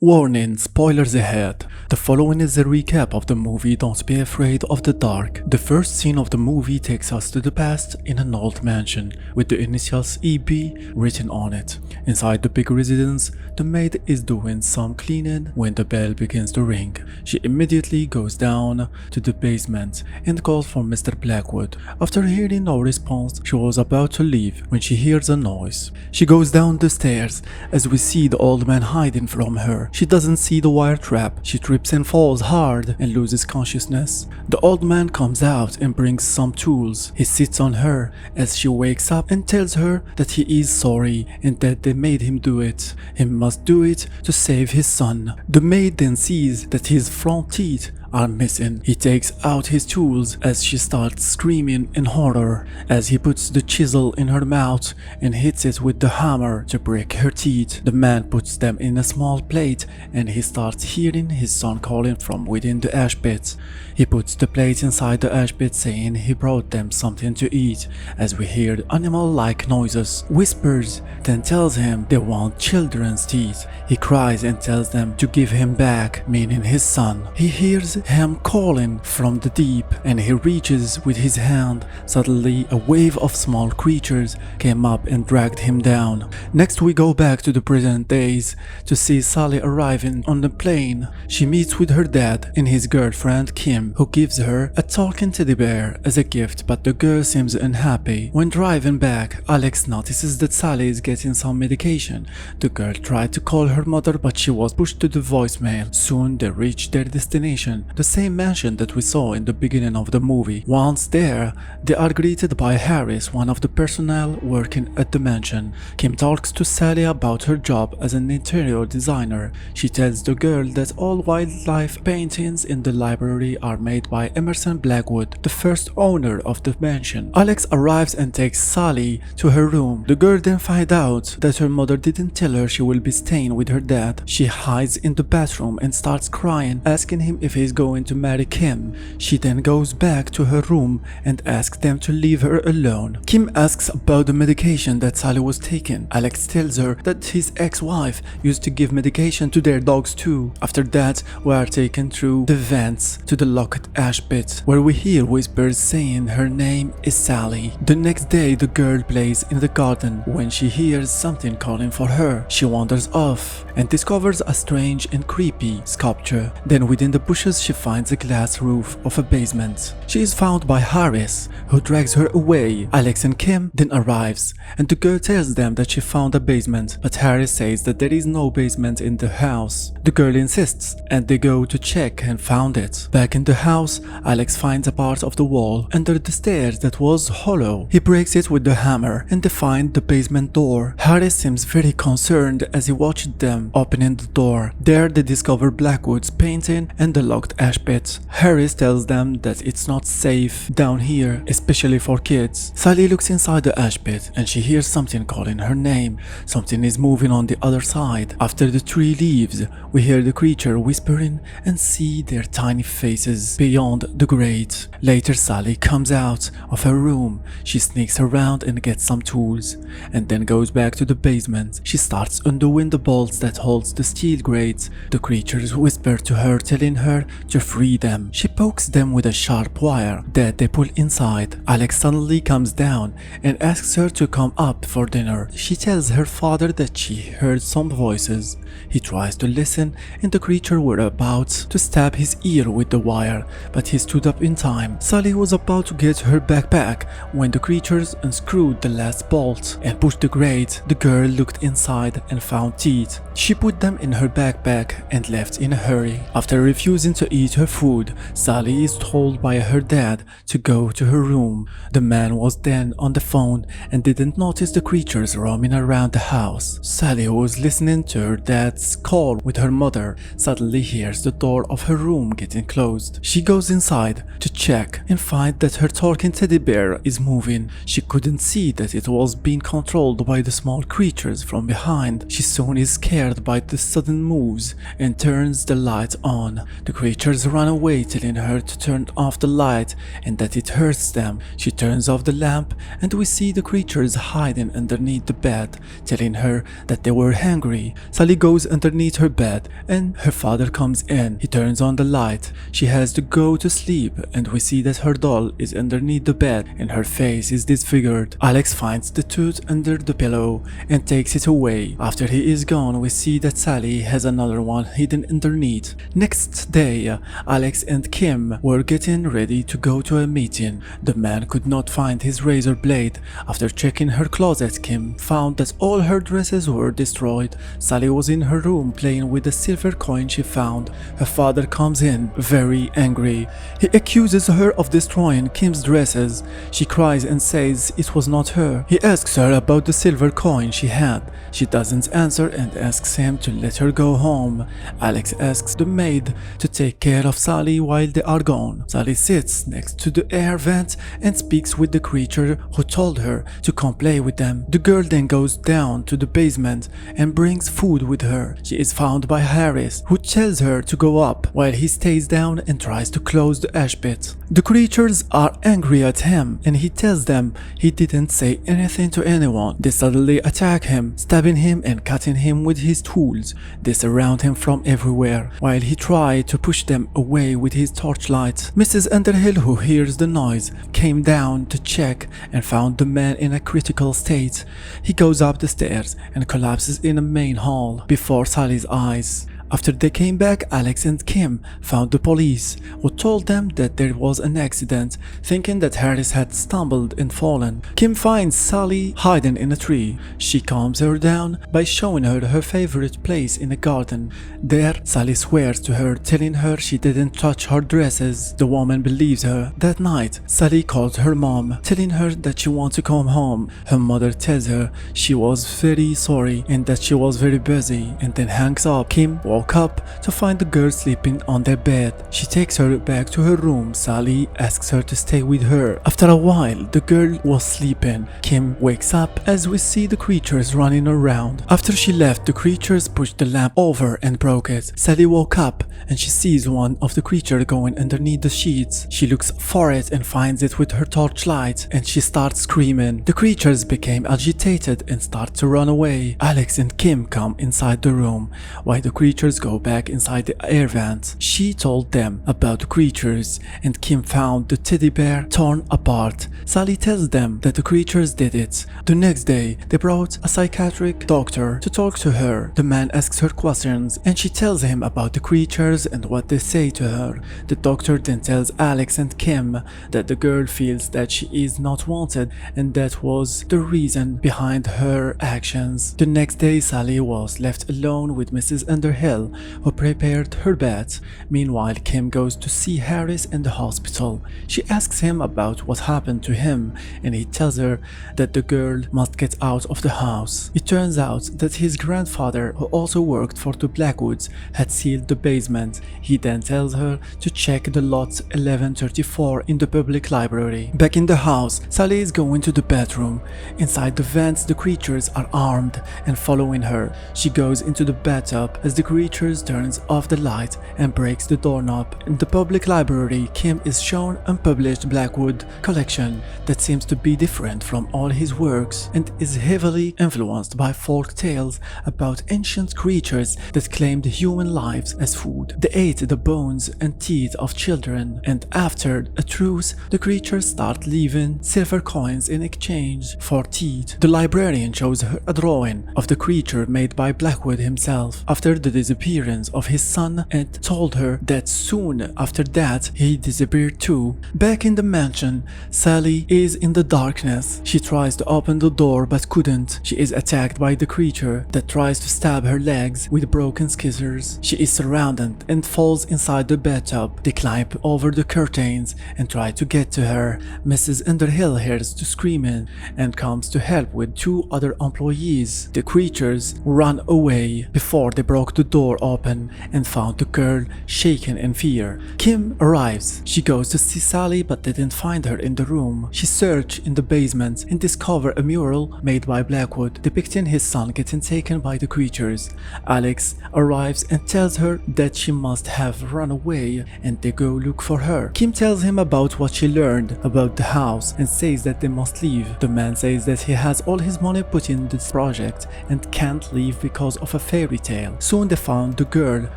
Warning, spoilers ahead. The following is a recap of the movie Don't Be Afraid of the Dark. The first scene of the movie takes us to the past in an old mansion with the initials EB written on it. Inside the big residence, the maid is doing some cleaning when the bell begins to ring. She immediately goes down to the basement and calls for Mr. Blackwood. After hearing no response, she was about to leave when she hears a noise. She goes down the stairs as we see the old man hiding from her. She doesn't see the wire trap. She trips and falls hard and loses consciousness. The old man comes out and brings some tools. He sits on her as she wakes up and tells her that he is sorry and that they made him do it. He must do it to save his son. The maid then sees that his front teeth are missing. He takes out his tools as she starts screaming in horror as he puts the chisel in her mouth and hits it with the hammer to break her teeth. The man puts them in a small plate and he starts hearing his son calling from within the ash pit. He puts the plate inside the ash pit saying he brought them something to eat as we hear animal-like noises. Whispers then tells him they want children's teeth. He cries and tells them to give him back, meaning his son. He hears him calling from the deep and he reaches with his hand. Suddenly a wave of small creatures came up and dragged him down. Next we go back to the present days to see Sally arriving on the plane. She meets with her dad and his girlfriend Kim, who gives her a talking teddy bear as a gift, but the girl seems unhappy. When driving back, Alex notices that Sally is getting some medication. The girl tried to call her mother but she was pushed to the voicemail. Soon they reach their destination, the same mansion that we saw in the beginning of the movie. Once there, they are greeted by Harris, one of the personnel working at the mansion. Kim talks to Sally about her job as an interior designer. She tells the girl that all wildlife paintings in the library are made by Emerson Blackwood, the first owner of the mansion. Alex arrives and takes Sally to her room. The girl then finds out that her mother didn't tell her she will be staying with her dad. She hides in the bathroom and starts crying, asking him if he's going to marry Kim. She then goes back to her room and asks them to leave her alone. Kim asks about the medication that Sally was taking. Alex tells her that his ex-wife used to give medication to their dogs too. After that, we are taken through the vents to the locked ash pit, where we hear whispers saying her name is Sally. The next day, the girl plays in the garden when she hears something calling for her. She wanders off and discovers a strange and creepy sculpture. Then within the bushes she finds a glass roof of a basement. She is found by Harris, who drags her away. Alex and Kim then arrives and the girl tells them that she found a basement, but Harris says that there is no basement in the house. The girl insists and they go to check and found it. Back in the house, Alex finds a part of the wall under the stairs that was hollow. He breaks it with the hammer and they find the basement door. Harris seems very concerned as he watched them opening the door. There they discover Blackwood's painting and the locked ash pit. Harris tells them that it's not safe down here, especially for kids. Sally looks inside the ash pit and she hears something calling her name. Something is moving on the other side. After the tree leaves, we hear the creature whispering and see their tiny faces beyond the grate. Later Sally comes out of her room. She sneaks around and gets some tools and then goes back to the basement. She starts undoing the bolts that holds the steel grates. The creatures whisper to her, telling her to free them. She pokes them with a sharp wire that they pull inside. Alex suddenly comes down and asks her to come up for dinner. She tells her father that she heard some voices. He tries to listen and the creature were about to stab his ear with the wire, but he stood up in time. Sally was about to get her backpack when the creatures unscrewed the last bolt and pushed the grate. The girl looked inside and found teeth. She put them in her backpack and left in a hurry. After refusing to eat her food, Sally is told by her dad to go to her room. The man was then on the phone and didn't notice the creatures roaming around the house. Sally, who was listening to her dad's call with her mother, suddenly hears the door of her room getting closed. She goes inside to check and find that her talking teddy bear is moving. She couldn't see that it was being controlled by the small creatures from behind. She soon is scared scared by the sudden moves and turns the light on. The creatures run away, telling her to turn off the light and that it hurts them. She turns off the lamp and we see the creatures hiding underneath the bed, telling her that they were hungry. Sally goes underneath her bed and her father comes in. He turns on the light. She has to go to sleep and we see that her doll is underneath the bed and her face is disfigured. Alex finds the tooth under the pillow and takes it away. After he is gone, we see that Sally has another one hidden underneath. Next day, Alex and Kim were getting ready to go to a meeting. The man could not find his razor blade. After checking her closet, Kim found that all her dresses were destroyed. Sally was in her room playing with the silver coin she found. Her father comes in, very angry. He accuses her of destroying Kim's dresses. She cries and says it was not her. He asks her about the silver coin she had. She doesn't answer and asks him to let her go home. Alex asks the maid to take care of Sally while they are gone. Sally sits next to the air vent and speaks with the creature who told her to come play with them. The girl then goes down to the basement and brings food with her. She is found by Harris, who tells her to go up while he stays down and tries to close the ash pit. The creatures are angry at him and he tells them he didn't say anything to anyone. They suddenly attack him, stabbing him and cutting him with his tools. They surround him from everywhere while he tries to push them away with his torchlight. Mrs. Underhill, who hears the noise, came down to check and found the man in a critical state. He goes up the stairs and collapses in a main hall before Sally's eyes. After they came back, Alex and Kim found the police, who told them that there was an accident, thinking that Harris had stumbled and fallen. Kim finds Sally hiding in a tree. She calms her down by showing her her favorite place in a garden. There, Sally swears to her, telling her she didn't touch her dresses. The woman believes her. That night, Sally calls her mom, telling her that she wants to come home. Her mother tells her she was very sorry and that she was very busy, and then hangs up. Kim woke up to find the girl sleeping on their bed. She takes her back to her room. Sally asks her to stay with her. After a while, the girl was sleeping. Kim wakes up as we see the creatures running around. After she left, the creatures pushed the lamp over and broke it. Sally woke up and she sees one of the creatures going underneath the sheets. She looks for it and finds it with her torchlight and she starts screaming. The creatures became agitated and start to run away. Alex and Kim come inside the room while the creatures go back inside the air vent. She told them about the creatures and Kim found the teddy bear torn apart. Sally tells them that the creatures did it. The next day, they brought a psychiatric doctor to talk to her. The man asks her questions and she tells him about the creatures and what they say to her. The doctor then tells Alex and Kim that the girl feels that she is not wanted and that was the reason behind her actions. The next day, Sally was left alone with Mrs. Underhill, who prepared her bed. Meanwhile, Kim goes to see Harris in the hospital. She asks him about what happened to him and he tells her that the girl must get out of the house. It turns out that his grandfather, who also worked for the Blackwoods, had sealed the basement. He then tells her to check the lot 1134 in the public library. Back in the house, Sally is going to the bathroom. Inside the vents, the creatures are armed and following her. She goes into the bathtub as the creatures turns off the light and breaks the doorknob. In the public library, Kim is shown unpublished Blackwood collection that seems to be different from all his works and is heavily influenced by folk tales about ancient creatures that claimed human lives as food. They ate the bones and teeth of children, and after a truce, the creatures start leaving silver coins in exchange for teeth. The librarian shows her a drawing of the creature made by Blackwood himself after the disappearance of his son and told her that soon after that he disappeared too. Back in the mansion, Sally is in the darkness. She tries to open the door but couldn't. She is attacked by the creature that tries to stab her legs with broken scissors. She is surrounded and falls inside the bathtub. They climb over the curtains and try to get to her. Mrs. Underhill hears the screaming and comes to help with two other employees. The creatures run away before they broke the door. door open and found the girl shaken in fear. Kim arrives. She goes to see Sally but didn't find her in the room. She searches in the basement and discovers a mural made by Blackwood depicting his son getting taken by the creatures. Alex arrives and tells her that she must have run away and they go look for her. Kim tells him about what she learned about the house and says that they must leave. The man says that he has all his money put in this project and can't leave because of a fairy tale. Soon they found the girl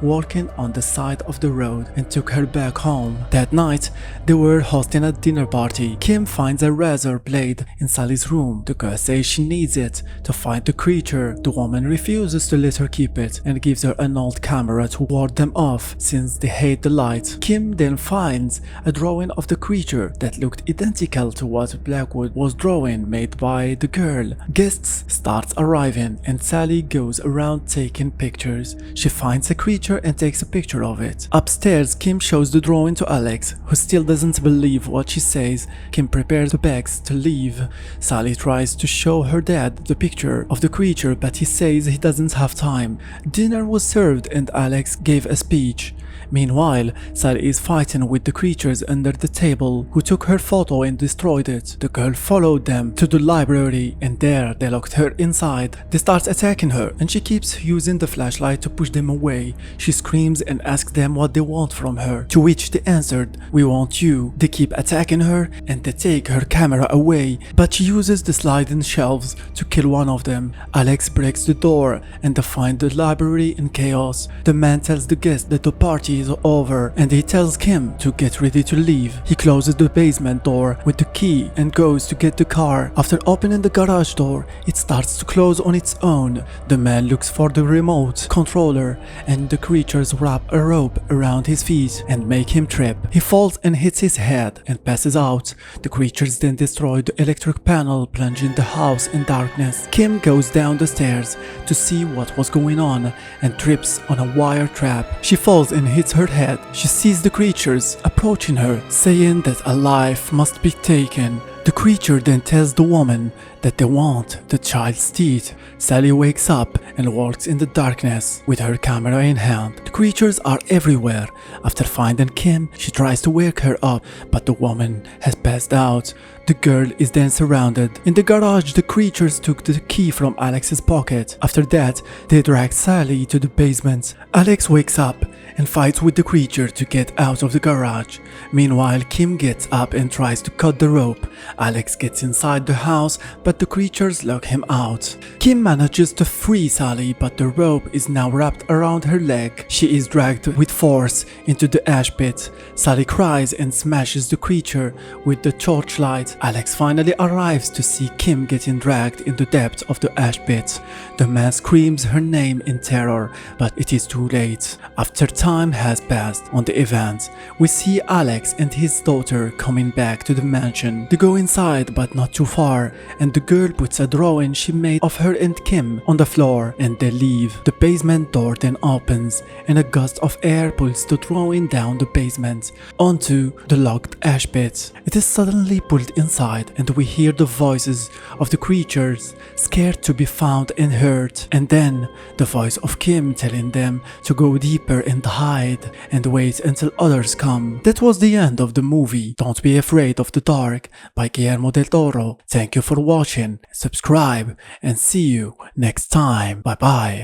walking on the side of the road and took her back home. That night, they were hosting a dinner party. Kim finds a razor blade in Sally's room. The girl says she needs it to find the creature. The woman refuses to let her keep it and gives her an old camera to ward them off since they hate the light. Kim then finds a drawing of the creature that looked identical to what Blackwood was drawing made by the girl. Guests start arriving and Sally goes around taking pictures. She finds a creature and takes a picture of it. Upstairs, Kim shows the drawing to Alex, who still doesn't believe what she says. Kim prepares the bags to leave. Sally tries to show her dad the picture of the creature, but he says he doesn't have time. Dinner was served and Alex gave a speech. Meanwhile, Sally is fighting with the creatures under the table who took her photo and destroyed it. The girl followed them to the library and there they locked her inside. They start attacking her and she keeps using the flashlight to push them away. She screams and asks them what they want from her, to which they answered, "We want you." They keep attacking her and they take her camera away, but she uses the sliding shelves to kill one of them. Alex breaks the door and they find the library in chaos. The man tells the guests that the party is over and he tells Kim to get ready to leave. He closes the basement door with the key and goes to get the car. After opening the garage door, it starts to close on its own. The man looks for the remote controller and the creatures wrap a rope around his feet and make him trip. He falls and hits his head and passes out. The creatures then destroy the electric panel, plunging the house in darkness. Kim goes down the stairs to see what was going on and trips on a wire trap. She falls and hits her head. She sees the creatures approaching her, saying that a life must be taken. The creature then tells the woman that they want the child's teeth. Sally wakes up and walks in the darkness with her camera in hand. The creatures are everywhere. After finding Kim, she tries to wake her up, but the woman has passed out. The girl is then surrounded. In the garage, the creatures took the key from Alex's pocket. After that, they drag Sally to the basement. Alex wakes up and fights with the creature to get out of the garage. Meanwhile, Kim gets up and tries to cut the rope. Alex gets inside the house, but the creatures lock him out. Kim manages to free Sally, but the rope is now wrapped around her leg. She is dragged with force into the ash pit. Sally cries and smashes the creature with the torchlight. Alex finally arrives to see Kim getting dragged in the depth of the ash pit. The man screams her name in terror, but it is too late. After time has passed on the event, we see Alex and his daughter coming back to the mansion. They go inside but not too far, and the girl puts a drawing she made of her and Kim on the floor and they leave. The basement door then opens and a gust of air pulls the drawing down the basement onto the locked ash pit. It is suddenly pulled inside and we hear the voices of the creatures, scared to be found and hurt, and then the voice of Kim telling them to go deeper and hide and wait until others come. That was the end of the movie Don't Be Afraid of the Dark by Guillermo del Toro. Thank you for watching, subscribe, and see you next time. Bye bye.